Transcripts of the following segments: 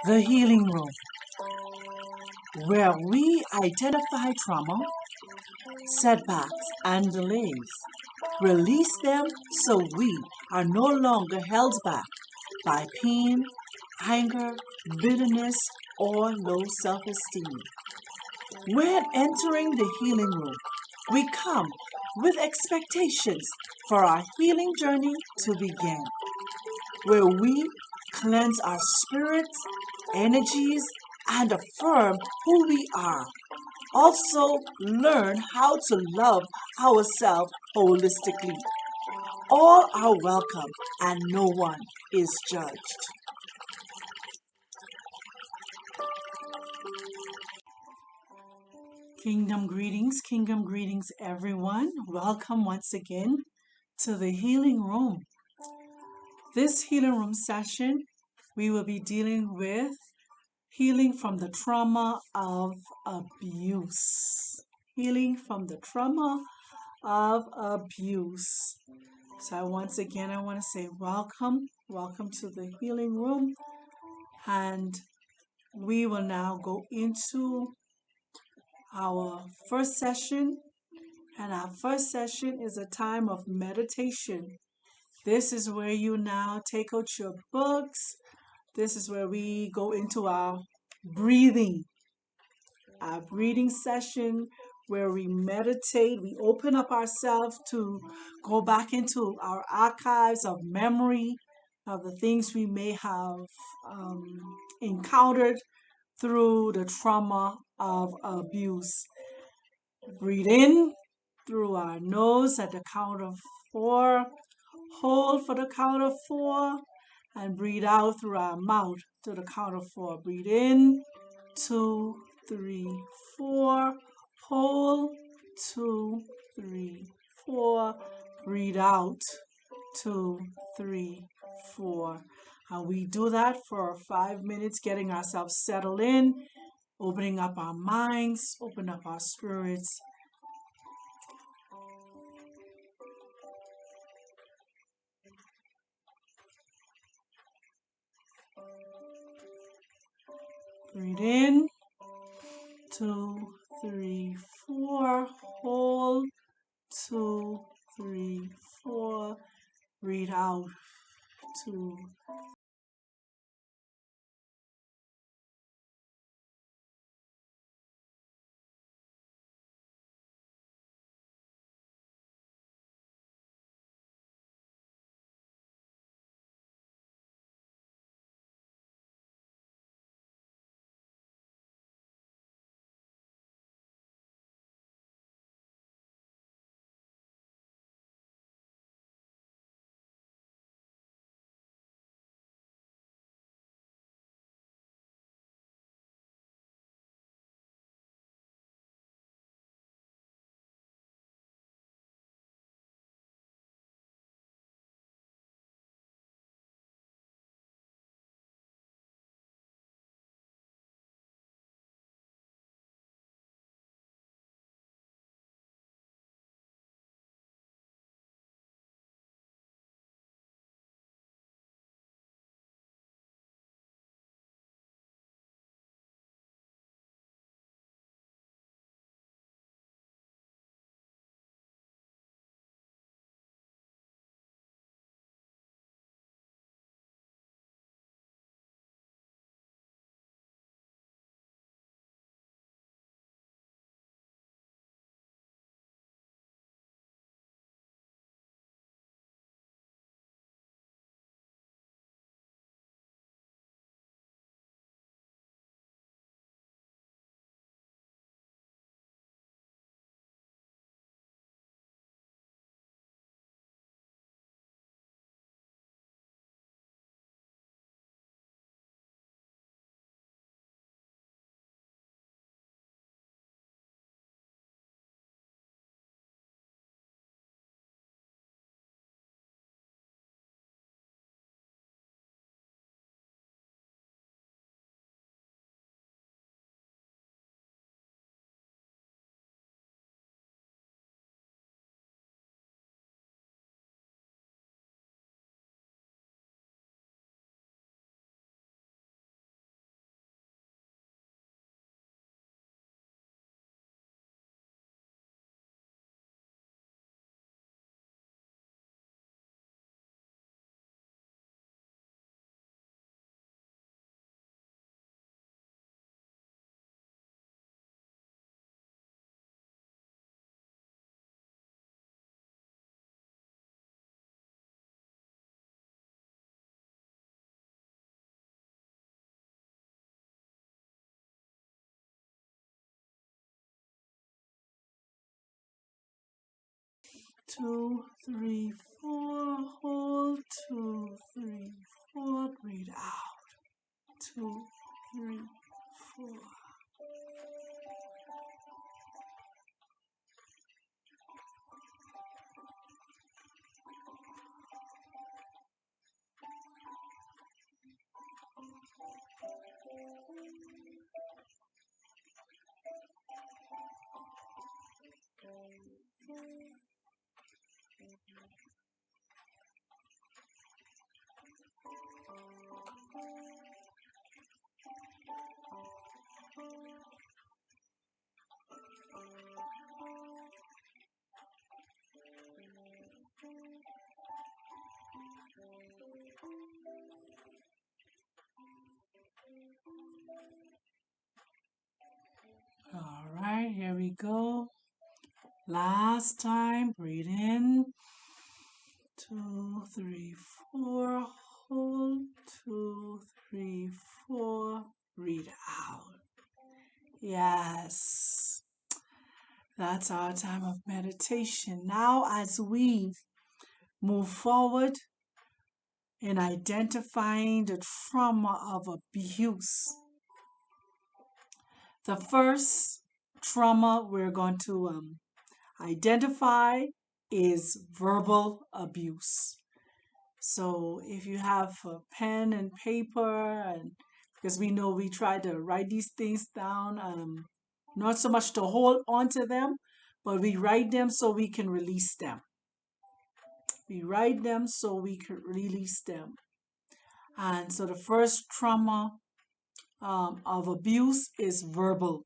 The Healing Room, where we identify trauma, setbacks, and delays, release them so we are no longer held back by pain, anger, bitterness, or low self esteem. When entering the healing room, we come with expectations for our healing journey to begin, where we cleanse our spirits, energies, and affirm who we are. Also, learn how to love ourselves holistically. All are welcome and no one is judged. Kingdom greetings, everyone. Welcome once again to the Healing Room. This Healing Room session, we will be dealing with healing from the trauma of abuse. Healing from the trauma of abuse. So once again, I want to say welcome to the Healing Room. And we will now go into our first session. And our first session is a time of meditation. This is where you now take out your books. This is where we go into our breathing session, where we meditate. We open up ourselves to go back into our archives of memory of the things we may have encountered through the trauma of abuse. Breathe in through our nose at the count of 4. Hold for the count of 4. And breathe out through our mouth to the count of 4. Breathe in, 2, 3, 4. Hold, 2, 3, 4. Breathe out, 2, 3, 4. And we do that for 5 minutes, getting ourselves settled in, opening up our minds, open up our spirits. Breathe in, 2, 3, 4. Hold, 2, 3, 4. Breathe out, 2, 2, 3, 4, hold, 2, 3, 4, breathe out, 2, 3, 4. All right, here we go. Last time, breathe in. 2, 3, 4, hold, 2, 3, 4, breathe out. Yes, that's our time of meditation. Now, as we move forward in identifying the trauma of abuse, the first trauma we're going to identify is verbal abuse. So if you have a pen and paper, and because we know we try to write these things down, not so much to hold on to them, but we write them so we can release them. We write them so we can release them. And so the first trauma of abuse is verbal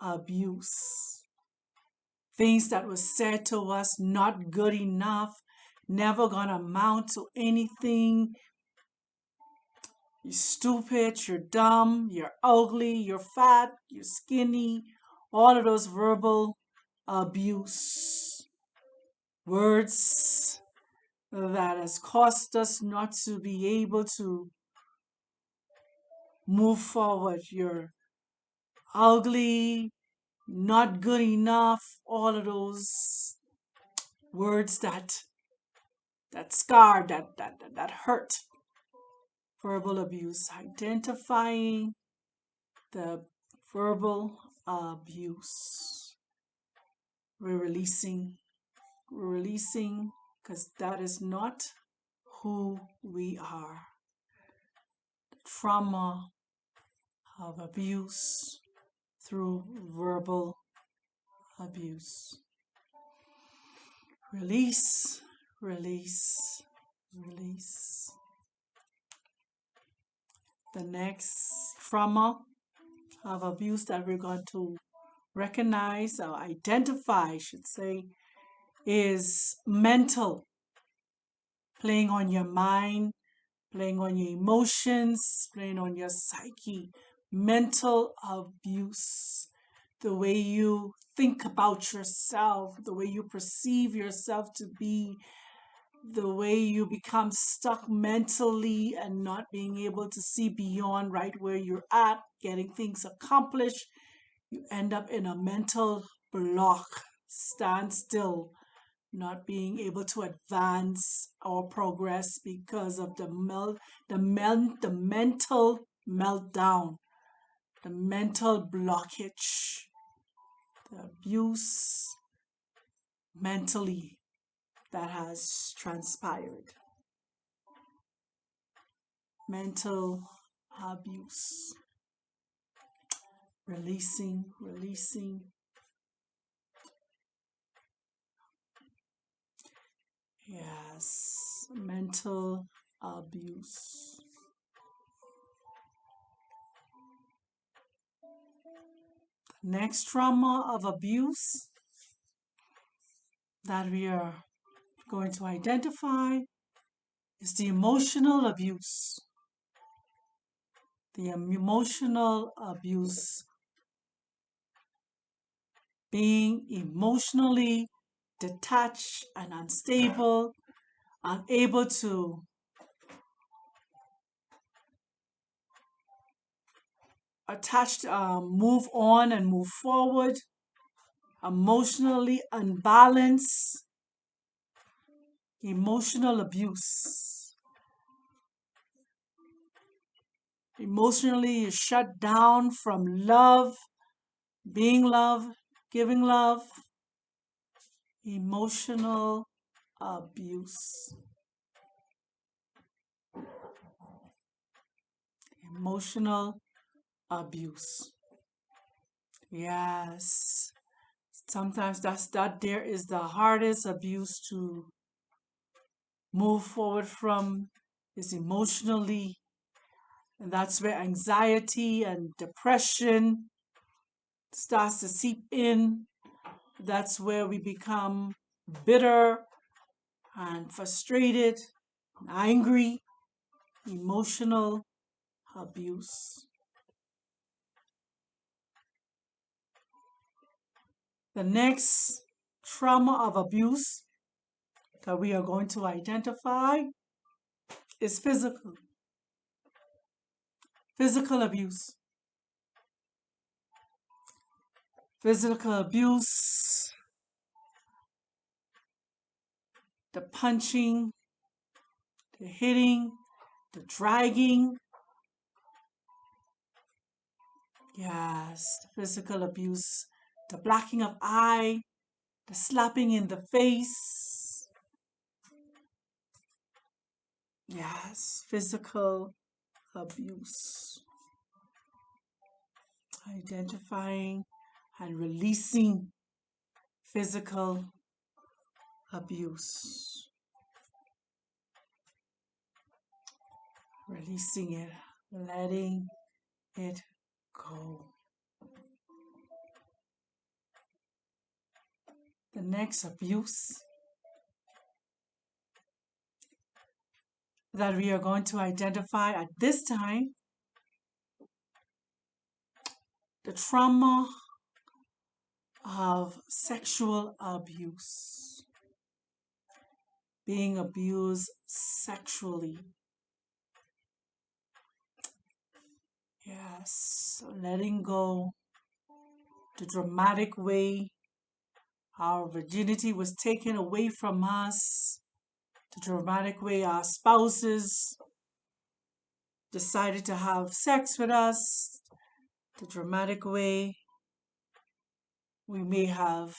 abuse. Things that were said to us, not good enough, never gonna amount to anything. You're stupid, you're dumb, you're ugly, you're fat, you're skinny. All of those verbal abuse. Words that has caused us not to be able to move forward. You're ugly, not good enough, all of those words that scarred, that hurt. Verbal abuse. Identifying the verbal abuse. We're releasing because that is not who we are. Trauma of abuse through verbal abuse. Release, release, release. The next trauma of abuse that we're going to recognize or identify, I should say, is mental. Playing on your mind, playing on your emotions, playing on your psyche. Mental abuse. The way you think about yourself, the way you perceive yourself to be, the way you become stuck mentally and not being able to see beyond right where you're at, getting things accomplished. You end up in a mental block, stand still, not being able to advance or progress because of the mental meltdown, the mental blockage, the abuse mentally that has transpired. Mental abuse. Releasing, releasing. Yes, mental abuse. Next trauma of abuse that we are going to identify is the emotional abuse. The emotional abuse. Being emotionally detached and unstable, unable to move on and move forward, emotionally unbalanced, emotional abuse. Emotionally shut down from love, being love, giving love. Emotional abuse. Emotional abuse. Yes. Sometimes that there is the hardest abuse to move forward from, is emotionally, and that's where anxiety and depression starts to seep in. That's where we become bitter and frustrated, and angry. Emotional abuse. The next trauma of abuse that we are going to identify is physical abuse. Physical abuse, the punching, the hitting, the dragging. Yes, physical abuse, the blacking of eye, the slapping in the face. Yes, physical abuse. Identifying and releasing physical abuse. Releasing it, letting it go. The next abuse that we are going to identify at this time, the trauma of sexual abuse. Being abused sexually. Yes, letting go the dramatic way our virginity was taken away from us, the dramatic way our spouses decided to have sex with us, the dramatic way we may have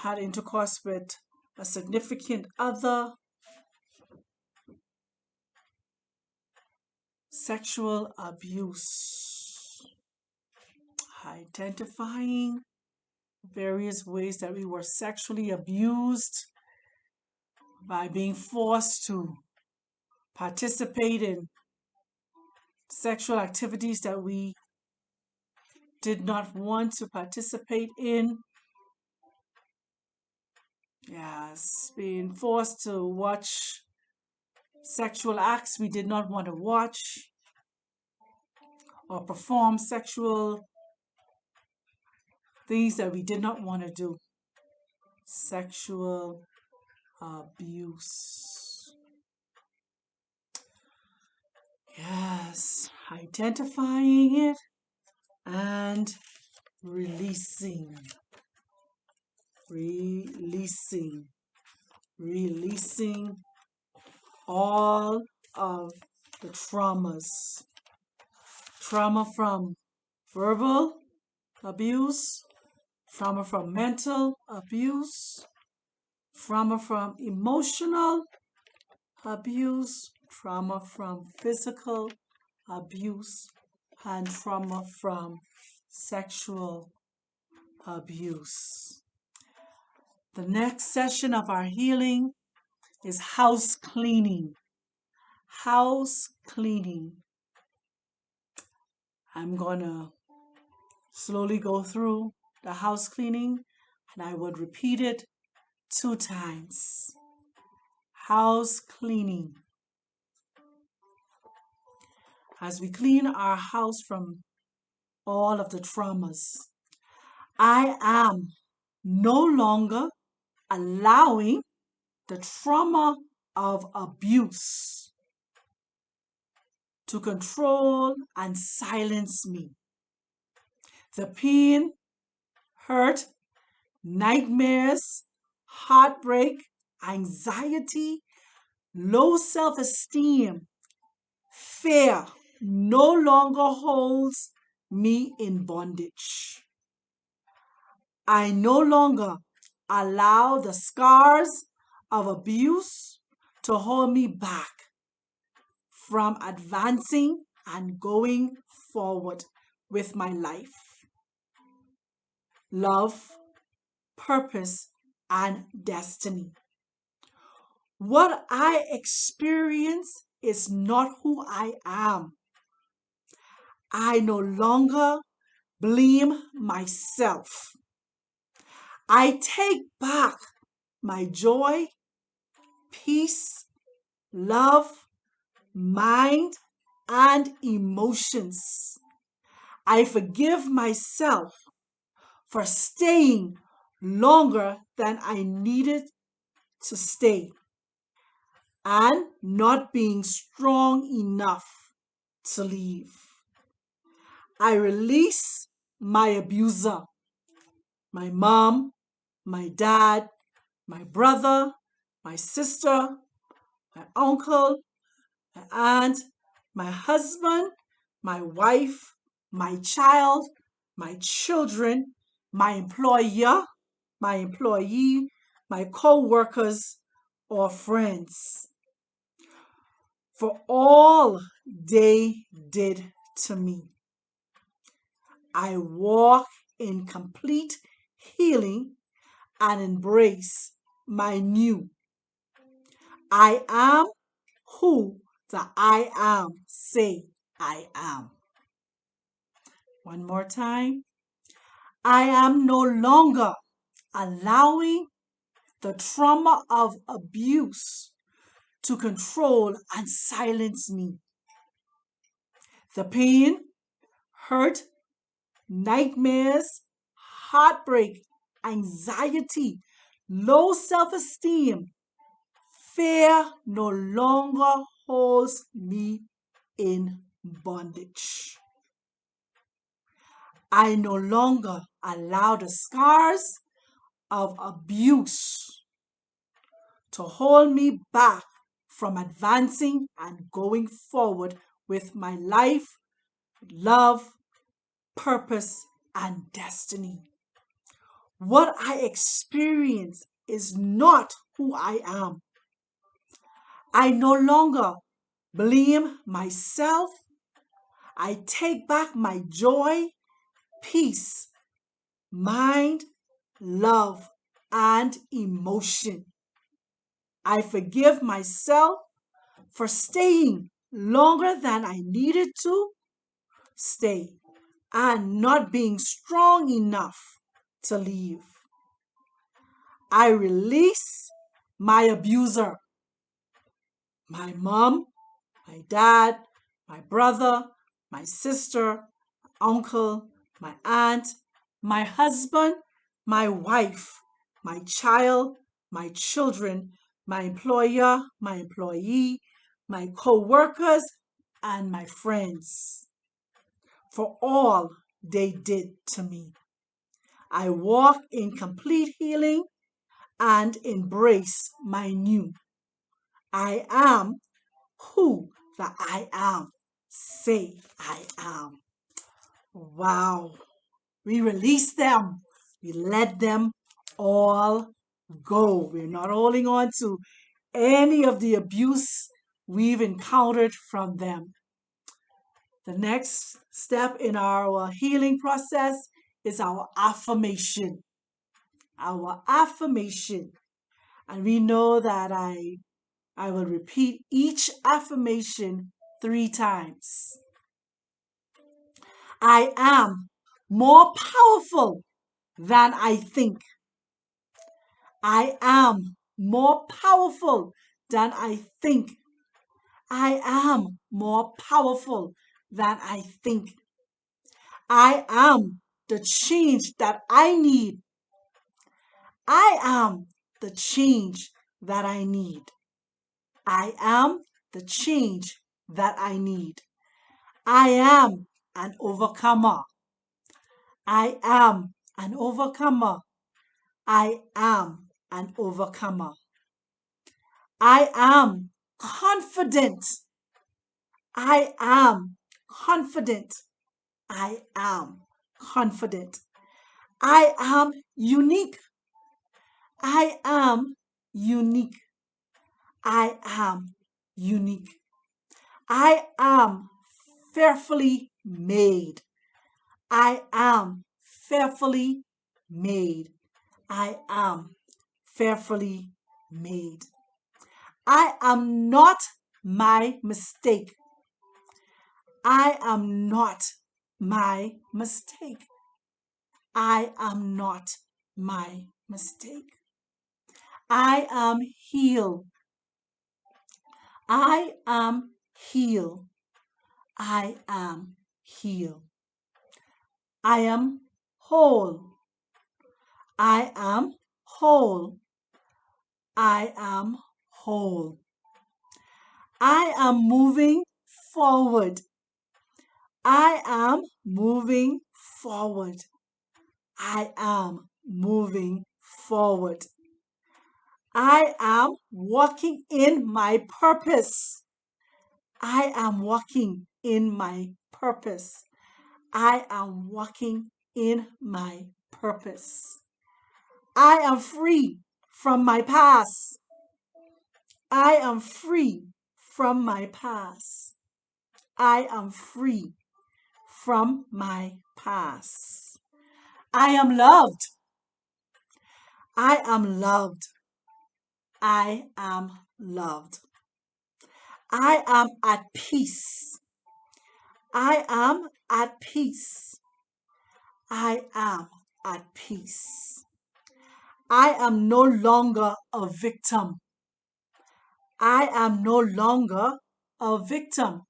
had intercourse with a significant other. Sexual abuse. Identifying various ways that we were sexually abused by being forced to participate in sexual activities that we did not want to participate in. Yes, being forced to watch sexual acts we did not want to watch, or perform sexual things that we did not want to do. Sexual abuse. Yes, identifying it and releasing. Releasing all of the traumas. Trauma from verbal abuse, trauma from mental abuse, trauma from emotional abuse, trauma from physical abuse, and trauma from sexual abuse. The next session of our healing is house cleaning. House cleaning. I'm going to slowly go through the house cleaning, and I would repeat it 2 times. House cleaning. As we clean our house from all of the traumas, I am no longer allowing the trauma of abuse to control and silence me. The pain hurt, nightmares, heartbreak, anxiety, low self esteem, fear no longer holds me in bondage. I no longer allow the scars of abuse to hold me back from advancing and going forward with my life, love, purpose, and destiny. What I experience is not who I am. I no longer blame myself. I take back my joy, peace, love, mind, and emotions. I forgive myself for staying longer than I needed to stay and not being strong enough to leave. I release my abuser, my mom, my dad, my brother, my sister, my uncle, my aunt, my husband, my wife, my child, my children, my employer, my employee, my co workers, or friends for all they did to me. I walk in complete healing and embrace my new. I am who the I am say I am. One more time. I am no longer allowing the trauma of abuse to control and silence me. The pain, hurt, nightmares, heartbreak, anxiety, low self esteem, fear no longer holds me in bondage. I no longer allow the scars of abuse to hold me back from advancing and going forward with my life, love, purpose, and destiny. What I experience is not who I am. I no longer blame myself. I take back my joy, peace, mind, love, and emotion. I forgive myself for staying longer than I needed to stay and not being strong enough to leave. I release my abuser, my mom, my dad, my brother, my sister, my uncle, my aunt, my husband, my wife, my child, my children, my employer, my employee, my co workers, and my friends for all they did to me. I walk in complete healing and embrace my new. I am who the I am say I am. Wow. We release them. We let them all go. We're not holding on to any of the abuse we've encountered from them. The next step in our healing process is our affirmation. Our affirmation. And we know that I will repeat each affirmation 3 times. I am more powerful than I think. I am more powerful than I think. I am more powerful than I think. I am the change that I need. I am the change that I need. I am the change that I need. I am an overcomer. I am an overcomer. I am an overcomer. I am confident. I am confident. I am confident. I am unique. I am unique. I am unique. I am fearfully made. I am fearfully made. I am fearfully made. I am not my mistake. I am not my mistake. I am not my mistake. I am healed. I am healed. I am healed. I am whole. I am whole. I am whole. I am moving forward. I am moving forward. I am moving forward. I am walking in my purpose. I am walking in my purpose. I am walking in my purpose. I am free from my past. I am free from my past. I am free from my past. I am loved. I am loved. I am loved. I am at peace. I am at peace. I am at peace. I am no longer a victim. I am no longer a victim.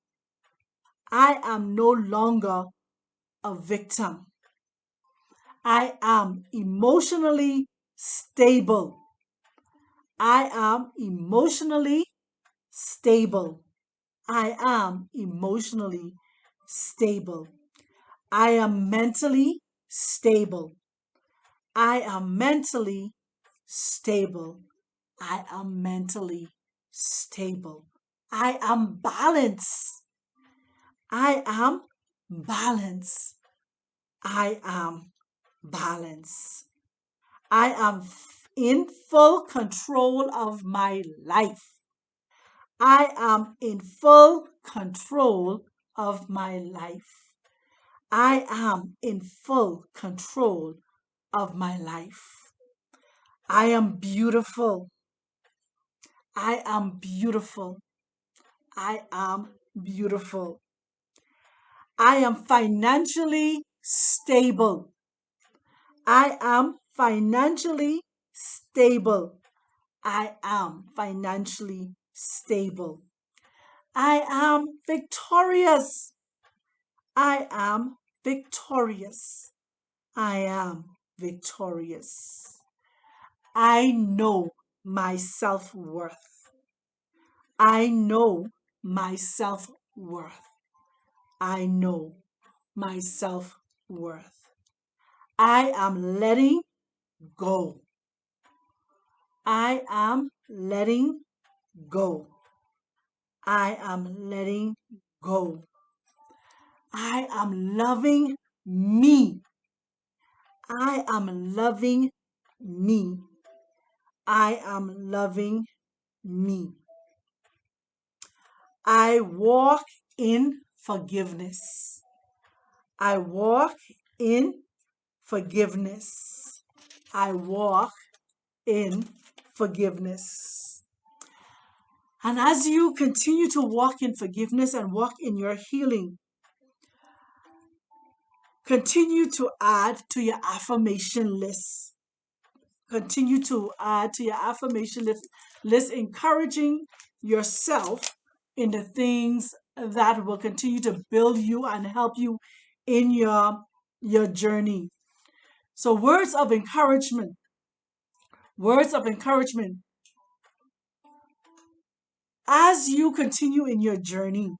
I am no longer a victim. I am emotionally stable. I am emotionally stable. I am emotionally stable. I am mentally stable. I am mentally stable. I am mentally stable. I am balanced. I am balanced. I am balanced. I am in full control of my life. I am in full control of my life. I am in full control of my life. I am beautiful. I am beautiful. I am beautiful. I am financially stable. I am financially stable. I am financially stable. I am victorious. I am victorious. I am victorious. I know my self worth. I know my self worth. I know my self worth. I am letting go. I am letting go. I am letting go. I am loving me. I am loving me. I am loving me. I walk in forgiveness. I walk in forgiveness. I walk in forgiveness. And as you continue to walk in forgiveness and walk in your healing, continue to add to your affirmation list. Continue to add to your affirmation list, encouraging yourself in the things that will continue to build you and help you in your journey. So words of encouragement. Words of encouragement. As you continue in your journey,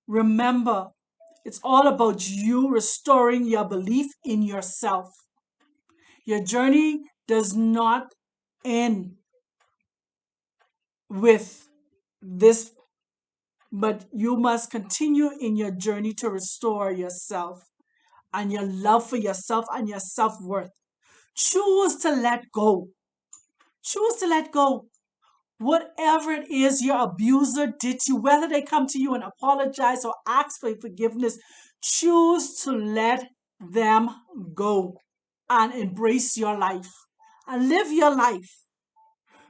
remember It's all about you restoring your belief in yourself. Your journey does not end with this, but you must continue in your journey to restore yourself and your love for yourself and your self worth. Choose to let go. Choose to let go. Whatever it is your abuser did to you, whether they come to you and apologize or ask for forgiveness, choose to let them go and embrace your life and live your life.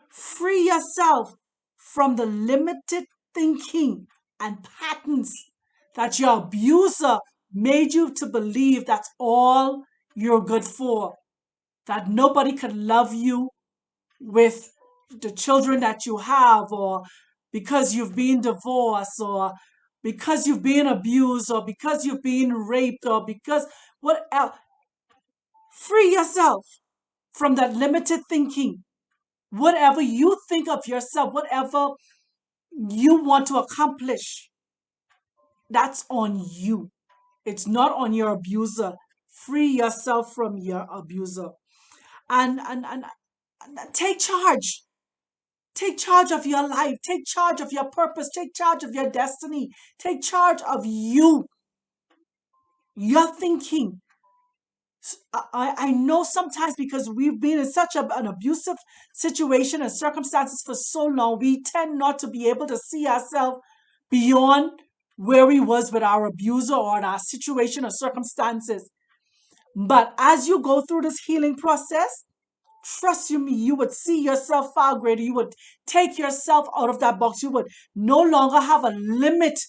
Free yourself from the limited thinking and patterns that your abuser made you to believe that's all you're good for, that nobody could love you with the children that you have, or because you've been divorced, or because you've been abused, or because you've been raped, or because what else. Free yourself from that limited thinking. Whatever you think of yourself, whatever you want to accomplish, that's on you. It's not on your abuser. Free yourself from your abuser, and take charge. Take charge of your life. Take charge of your purpose. Take charge of your destiny. Take charge of you, your thinking. I know sometimes because we've been in such an abusive situation and circumstances for so long, we tend not to be able to see ourselves beyond where we was with our abuser or in our situation or circumstances. But as you go through this healing process, trust you me, you would see yourself far greater. You would take yourself out of that box. You would no longer have a limit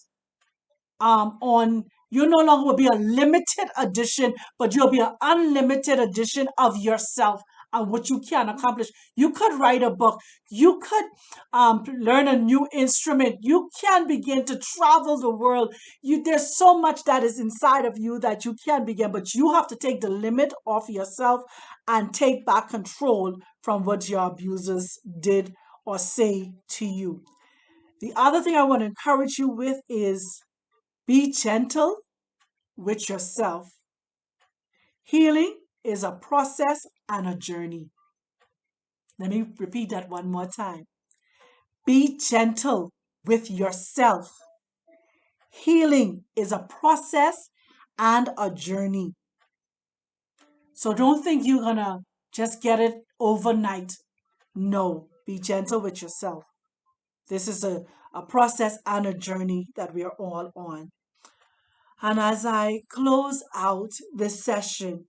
on you no longer will be a limited edition, but you'll be an unlimited edition of yourself and what you can accomplish. You could write a book. You could learn a new instrument. You can begin to travel the world. There's so much that is inside of you that you can begin, but you have to take the limit off yourself and take back control from what your abusers did or say to you. The other thing I want to encourage you with is be gentle with yourself. Healing is a process and a journey. Let me repeat that one more time. Be gentle with yourself. Healing is a process and a journey. So don't think you're going to just get it overnight. No, be gentle with yourself. This is a process and a journey that we are all on. And as I close out this session,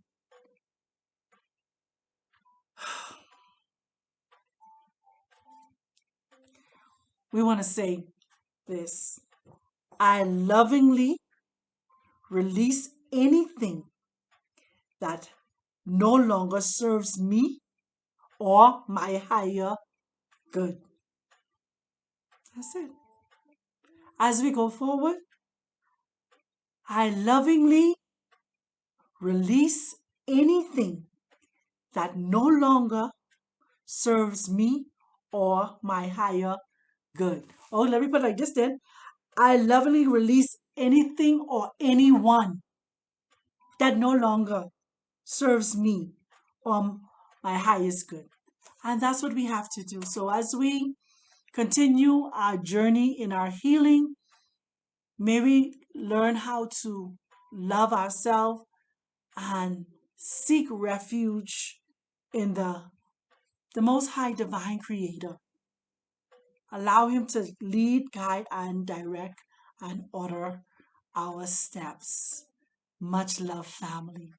we want to say this. I lovingly release anything that no longer serves me or my higher good. That's it. As we go forward, I lovingly release anything that no longer serves me or my higher good. Oh, let me put it like this then. I lovingly release anything or anyone that no longer serves me or my highest good. And that's what we have to do. So as we continue our journey in our healing, may we learn how to love ourselves and seek refuge in the Most High Divine Creator. Allow Him to lead, guide, and direct and order our steps. Much love, family.